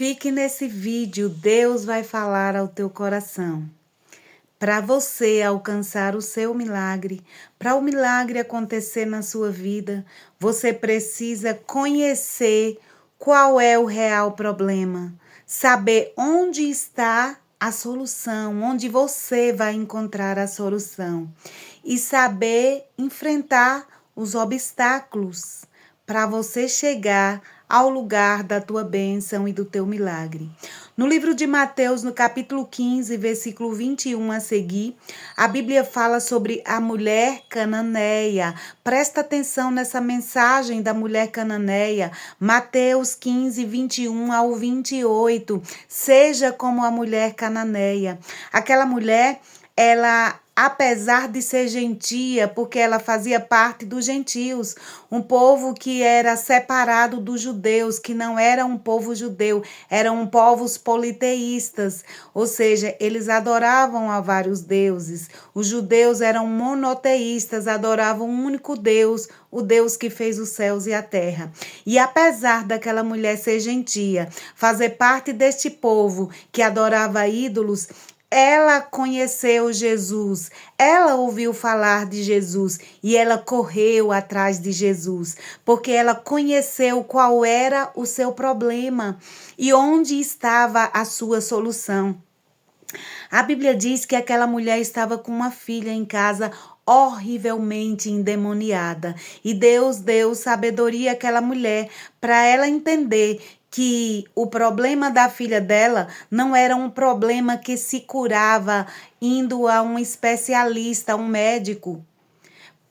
Fique nesse vídeo, Deus vai falar ao teu coração. Para você alcançar o seu milagre, para o milagre acontecer na sua vida, você precisa conhecer qual é o real problema, saber onde está a solução, onde você vai encontrar a solução e saber enfrentar os obstáculos para você chegar ao lugar da tua bênção e do teu milagre. No livro de Mateus, no capítulo 15, versículo 21 a seguir, a Bíblia fala sobre a mulher cananeia. Presta atenção nessa mensagem da mulher cananeia. Mateus 15, 21 ao 28. Seja como a mulher cananeia. Aquela mulher, apesar de ser gentia, porque ela fazia parte dos gentios, um povo que era separado dos judeus, que não era um povo judeu, eram povos politeístas, ou seja, eles adoravam a vários deuses. Os judeus eram monoteístas, adoravam um único Deus, o Deus que fez os céus e a terra. E apesar daquela mulher ser gentia, fazer parte deste povo que adorava ídolos, ela conheceu Jesus, ela ouviu falar de Jesus e ela correu atrás de Jesus, porque ela conheceu qual era o seu problema e onde estava a sua solução. A Bíblia diz que aquela mulher estava com uma filha em casa horrivelmente endemoniada e Deus deu sabedoria àquela mulher para ela entender que o problema da filha dela não era um problema que se curava indo a um especialista, a um médico.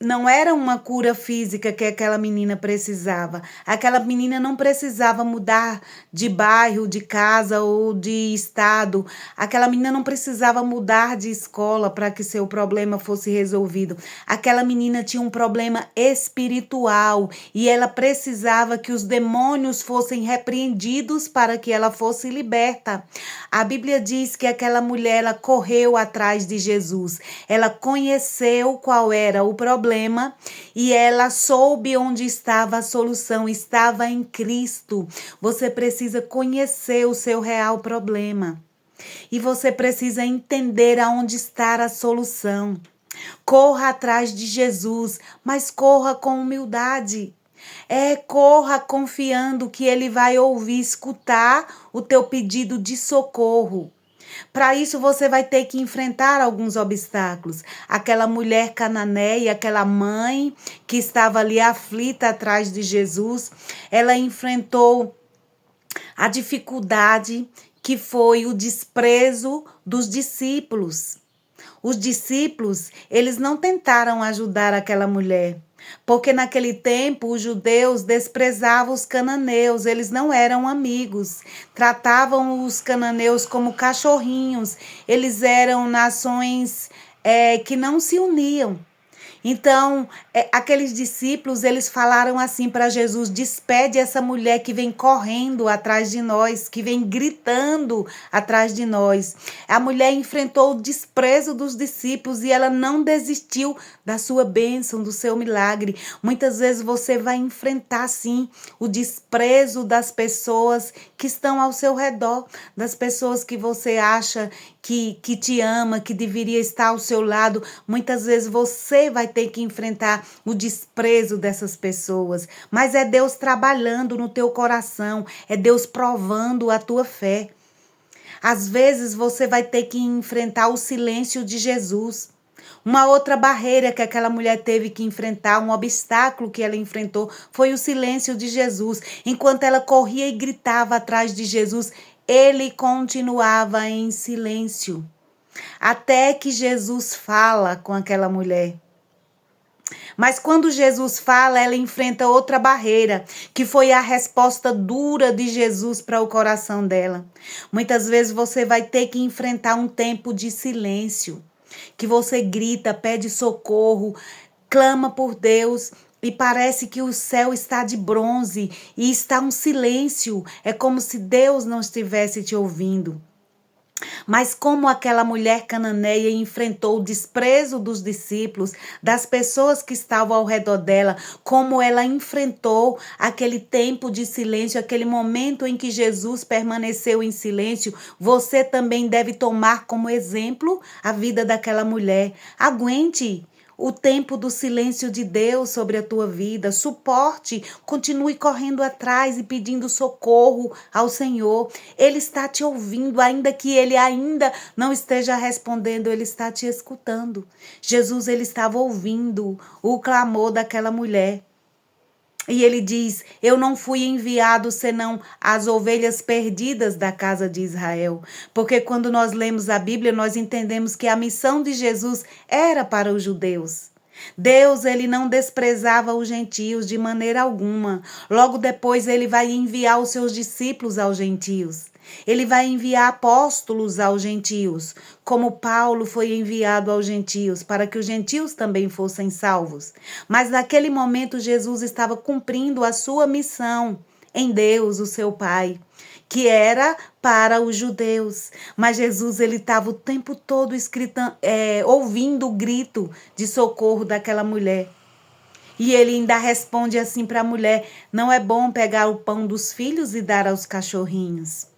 Não era uma cura física que aquela menina precisava. Aquela menina não precisava mudar de bairro, de casa ou de estado. Aquela menina não precisava mudar de escola para que seu problema fosse resolvido. Aquela menina tinha um problema espiritual e ela precisava que os demônios fossem repreendidos para que ela fosse liberta. A Bíblia diz que aquela mulher ela correu atrás de Jesus. Ela conheceu qual era o problema e ela soube onde estava a solução, estava em Cristo. Você precisa conhecer o seu real problema e você precisa entender aonde está a solução. Corra atrás de Jesus, mas corra com humildade. Corra confiando que ele vai ouvir, escutar o teu pedido de socorro. Para isso você vai ter que enfrentar alguns obstáculos. Aquela mulher cananeia, aquela mãe que estava ali aflita atrás de Jesus, ela enfrentou a dificuldade que foi o desprezo dos discípulos. Os discípulos, eles não tentaram ajudar aquela mulher, porque naquele tempo os judeus desprezavam os cananeus, eles não eram amigos, tratavam os cananeus como cachorrinhos, eles eram nações que não se uniam. Então, aqueles discípulos, eles falaram assim para Jesus: despede essa mulher que vem correndo atrás de nós, que vem gritando atrás de nós. A mulher enfrentou o desprezo dos discípulos e ela não desistiu da sua bênção, do seu milagre. Muitas vezes você vai enfrentar, sim, o desprezo das pessoas que estão ao seu redor, das pessoas que você acha que te ama, que deveria estar ao seu lado. Muitas vezes você vai ter que enfrentar o desprezo dessas pessoas, mas é Deus trabalhando no teu coração, é Deus provando a tua fé. Às vezes você vai ter que enfrentar o silêncio de Jesus. Uma outra barreira que aquela mulher teve que enfrentar, um obstáculo que ela enfrentou, foi o silêncio de Jesus. Enquanto ela corria e gritava atrás de Jesus, ele continuava em silêncio. Até que Jesus fala com aquela mulher. Mas quando Jesus fala, ela enfrenta outra barreira, que foi a resposta dura de Jesus para o coração dela. Muitas vezes você vai ter que enfrentar um tempo de silêncio, que você grita, pede socorro, clama por Deus e parece que o céu está de bronze e está um silêncio. É como se Deus não estivesse te ouvindo. Mas como aquela mulher cananeia enfrentou o desprezo dos discípulos, das pessoas que estavam ao redor dela, como ela enfrentou aquele tempo de silêncio, aquele momento em que Jesus permaneceu em silêncio, você também deve tomar como exemplo a vida daquela mulher. Aguente o tempo do silêncio de Deus sobre a tua vida. Suporte, continue correndo atrás e pedindo socorro ao Senhor. Ele está te ouvindo, ainda que ele ainda não esteja respondendo, ele está te escutando. Jesus, ele estava ouvindo o clamor daquela mulher. E ele diz: eu não fui enviado senão as ovelhas perdidas da casa de Israel. Porque quando nós lemos a Bíblia, nós entendemos que a missão de Jesus era para os judeus. Deus, ele não desprezava os gentios de maneira alguma. Logo depois, ele vai enviar os seus discípulos aos gentios. Ele vai enviar apóstolos aos gentios, como Paulo foi enviado aos gentios, para que os gentios também fossem salvos. Mas naquele momento Jesus estava cumprindo a sua missão em Deus, o seu Pai, que era para os judeus. Mas Jesus, ele estava o tempo todo ouvindo o grito de socorro daquela mulher. E ele ainda responde assim para a mulher: não é bom pegar o pão dos filhos e dar aos cachorrinhos.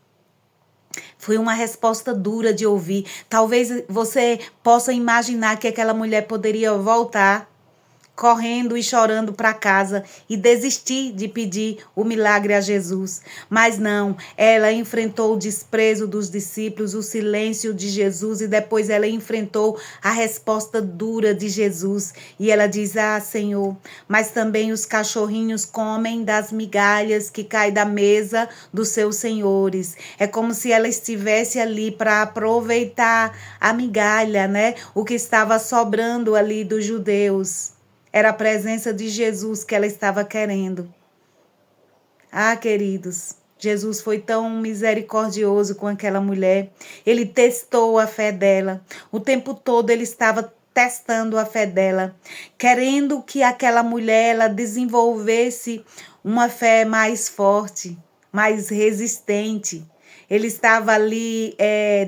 Foi uma resposta dura de ouvir. Talvez você possa imaginar que aquela mulher poderia voltar correndo e chorando para casa e desistir de pedir o milagre a Jesus. Mas não, ela enfrentou o desprezo dos discípulos, o silêncio de Jesus, e depois ela enfrentou a resposta dura de Jesus. E ela diz: ah, Senhor, mas também os cachorrinhos comem das migalhas que caem da mesa dos seus senhores. É como se ela estivesse ali para aproveitar a migalha, né? O que estava sobrando ali dos judeus. Era a presença de Jesus que ela estava querendo. Ah, queridos, Jesus foi tão misericordioso com aquela mulher. Ele testou a fé dela. O tempo todo ele estava testando a fé dela, querendo que aquela mulher ela desenvolvesse uma fé mais forte, mais resistente. Ele estava ali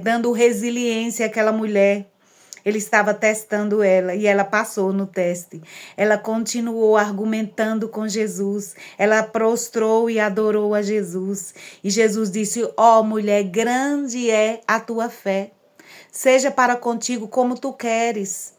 dando resiliência àquela mulher. Ele estava testando ela e ela passou no teste. Ela continuou argumentando com Jesus. Ela prostrou e adorou a Jesus. E Jesus disse: ó, mulher, grande é a tua fé. Seja para contigo como tu queres.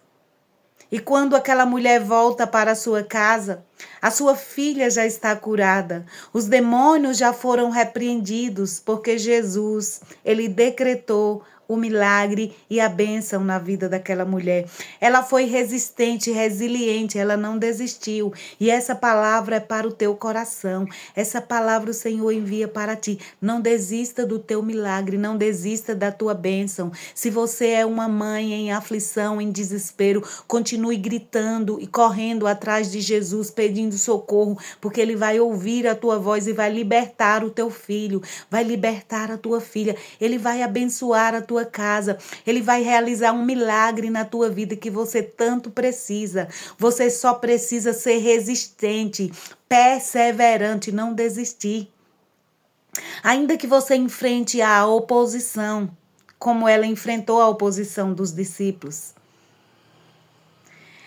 E quando aquela mulher volta para a sua casa, a sua filha já está curada. Os demônios já foram repreendidos, porque Jesus, ele decretou o milagre e a bênção na vida daquela mulher. Ela foi resistente, resiliente, ela não desistiu. E essa palavra é para o teu coração. Essa palavra o Senhor envia para ti. Não desista do teu milagre, não desista da tua bênção. Se você é uma mãe em aflição, em desespero, continue gritando e correndo atrás de Jesus, pedindo socorro, porque ele vai ouvir a tua voz e vai libertar o teu filho, vai libertar a tua filha, ele vai abençoar a tua casa, ele vai realizar um milagre na tua vida que você tanto precisa. Você só precisa ser resistente, perseverante, não desistir. Ainda que você enfrente a oposição, como ela enfrentou a oposição dos discípulos.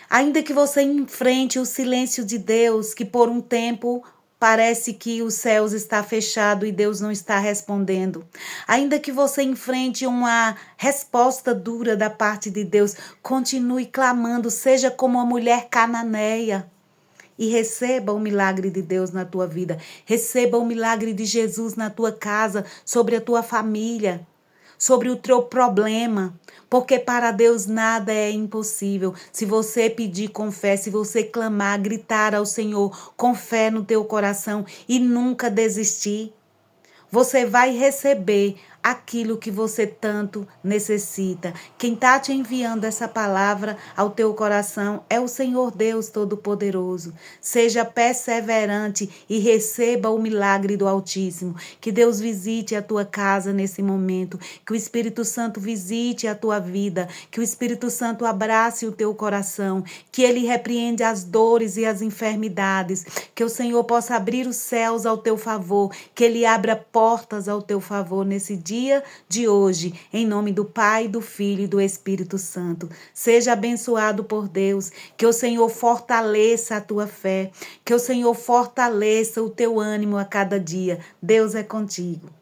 Ainda que você enfrente o silêncio de Deus, que por um tempo parece que os céus está fechado e Deus não está respondendo. Ainda que você enfrente uma resposta dura da parte de Deus, continue clamando, seja como a mulher cananeia. E receba o milagre de Deus na tua vida. Receba o milagre de Jesus na tua casa, sobre a tua família, sobre o teu problema. Porque para Deus nada é impossível. Se você pedir com fé, se você clamar, gritar ao Senhor com fé no teu coração e nunca desistir, você vai receber aquilo que você tanto necessita. Quem está te enviando essa palavra ao teu coração é o Senhor Deus Todo-Poderoso. Seja perseverante e receba o milagre do Altíssimo. Que Deus visite a tua casa nesse momento. Que o Espírito Santo visite a tua vida. Que o Espírito Santo abrace o teu coração. Que ele repreende as dores e as enfermidades. Que o Senhor possa abrir os céus ao teu favor. Que ele abra portas ao teu favor nesse dia. dia de hoje, em nome do Pai, do Filho e do Espírito Santo. Seja abençoado por Deus, que o Senhor fortaleça a tua fé, que o Senhor fortaleça o teu ânimo a cada dia. Deus é contigo.